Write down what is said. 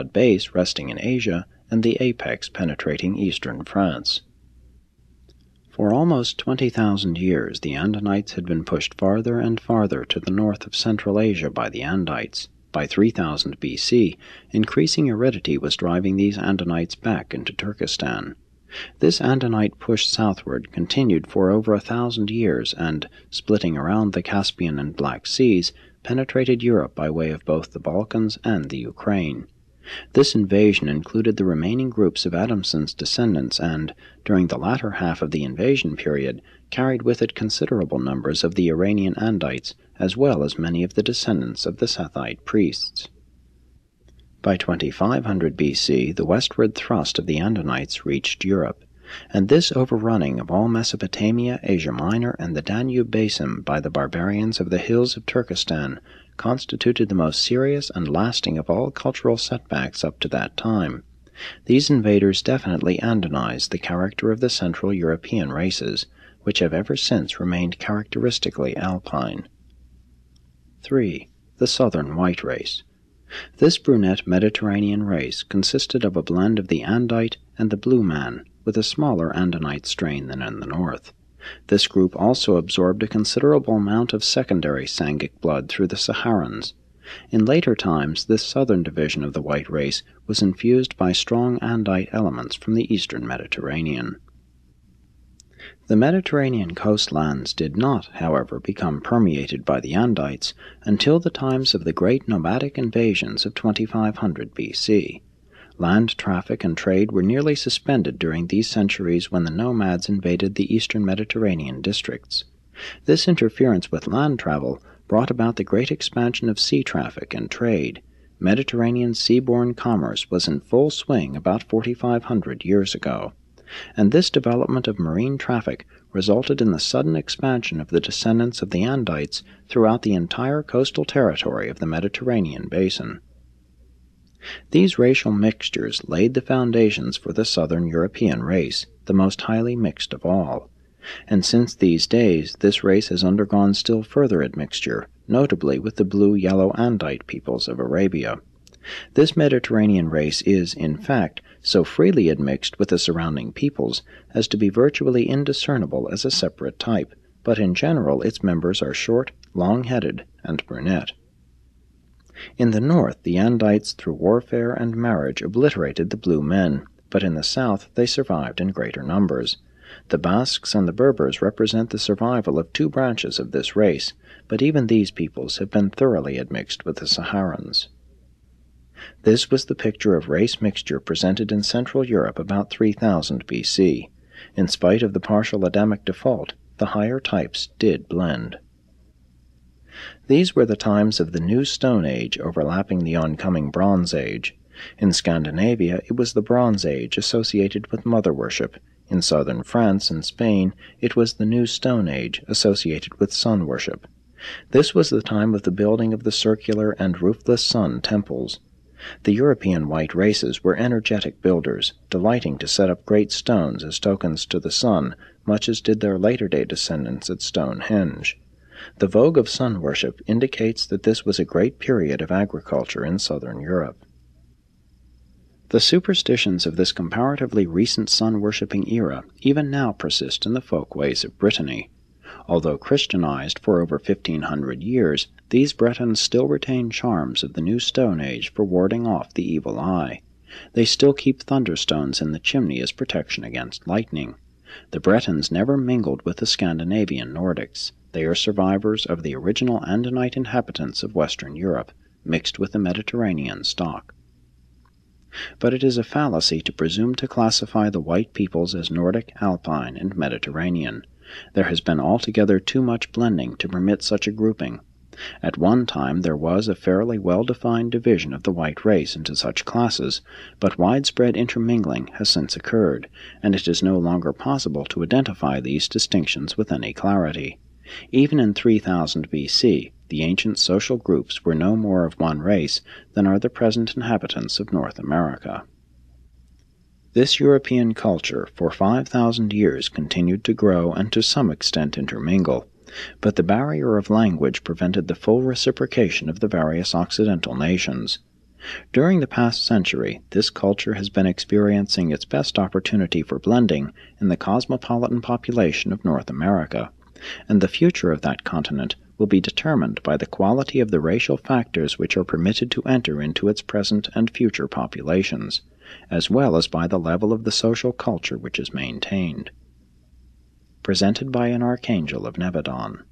base resting in Asia and the apex penetrating eastern France. For almost 20,000 years, the Andinites had been pushed farther and farther to the north of Central Asia by the Andites. By 3000 BC, increasing aridity was driving these Andinites back into Turkestan. This Andinite push southward continued for over 1,000 years and, splitting around the Caspian and Black Seas, penetrated Europe by way of both the Balkans and the Ukraine. This invasion included the remaining groups of Adamson's descendants and, during the latter half of the invasion period, carried with it considerable numbers of the Iranian Andites, as well as many of the descendants of the Sethite priests. By 2500 BC, the westward thrust of the Andinites reached Europe, and this overrunning of all Mesopotamia, Asia Minor, and the Danube basin by the barbarians of the hills of Turkestan constituted the most serious and lasting of all cultural setbacks up to that time. These invaders definitely Andinized the character of the Central European races, which have ever since remained characteristically alpine. 3. The Southern White Race. This brunette Mediterranean race consisted of a blend of the Andite and the Blue Man, with a smaller Andinite strain than in the north. This group also absorbed a considerable amount of secondary Sangic blood through the Saharans. In later times, this southern division of the white race was infused by strong Andite elements from the eastern Mediterranean. The Mediterranean coastlands did not, however, become permeated by the Andites until the times of the great nomadic invasions of 2500 BC. Land traffic and trade were nearly suspended during these centuries when the nomads invaded the eastern Mediterranean districts. This interference with land travel brought about the great expansion of sea traffic and trade. Mediterranean seaborne commerce was in full swing about 4,500 years ago, and this development of marine traffic resulted in the sudden expansion of the descendants of the Andites throughout the entire coastal territory of the Mediterranean basin. These racial mixtures laid the foundations for the Southern European race, the most highly mixed of all. And since these days, this race has undergone still further admixture, notably with the blue-yellow Andite peoples of Arabia. This Mediterranean race is, in fact, so freely admixed with the surrounding peoples as to be virtually indiscernible as a separate type, but in general its members are short, long-headed, and brunette. In the north, the Andites through warfare and marriage obliterated the blue men, but in the south they survived in greater numbers. The Basques and the Berbers represent the survival of two branches of this race, but even these peoples have been thoroughly admixed with the Saharans. This was the picture of race mixture presented in Central Europe about 3000 BC. In spite of the partial Adamic default, the higher types did blend. These were the times of the New Stone Age overlapping the oncoming Bronze Age. In Scandinavia, it was the Bronze Age associated with mother worship. In southern France and Spain, it was the New Stone Age associated with sun worship. This was the time of the building of the circular and roofless sun temples. The European white races were energetic builders, delighting to set up great stones as tokens to the sun, much as did their later-day descendants at Stonehenge. The vogue of sun worship indicates that this was a great period of agriculture in southern Europe. The superstitions of this comparatively recent sun-worshipping era even now persist in the folkways of Brittany. Although Christianized for over 1,500 years, these Bretons still retain charms of the New Stone Age for warding off the evil eye. They still keep thunderstones in the chimney as protection against lightning. The Bretons never mingled with the Scandinavian Nordics. They are survivors of the original Andinite inhabitants of Western Europe, mixed with the Mediterranean stock. But it is a fallacy to presume to classify the white peoples as Nordic, Alpine, and Mediterranean. There has been altogether too much blending to permit such a grouping. At one time there was a fairly well-defined division of the white race into such classes, but widespread intermingling has since occurred, and it is no longer possible to identify these distinctions with any clarity. Even in 3000 BC, the ancient social groups were no more of one race than are the present inhabitants of North America. This European culture for 5,000 years continued to grow and to some extent intermingle, but the barrier of language prevented the full reciprocation of the various Occidental nations. During the past century, this culture has been experiencing its best opportunity for blending in the cosmopolitan population of North America, and the future of that continent will be determined by the quality of the racial factors which are permitted to enter into its present and future populations, as well as by the level of the social culture which is maintained. Presented by an Archangel of Nebadon.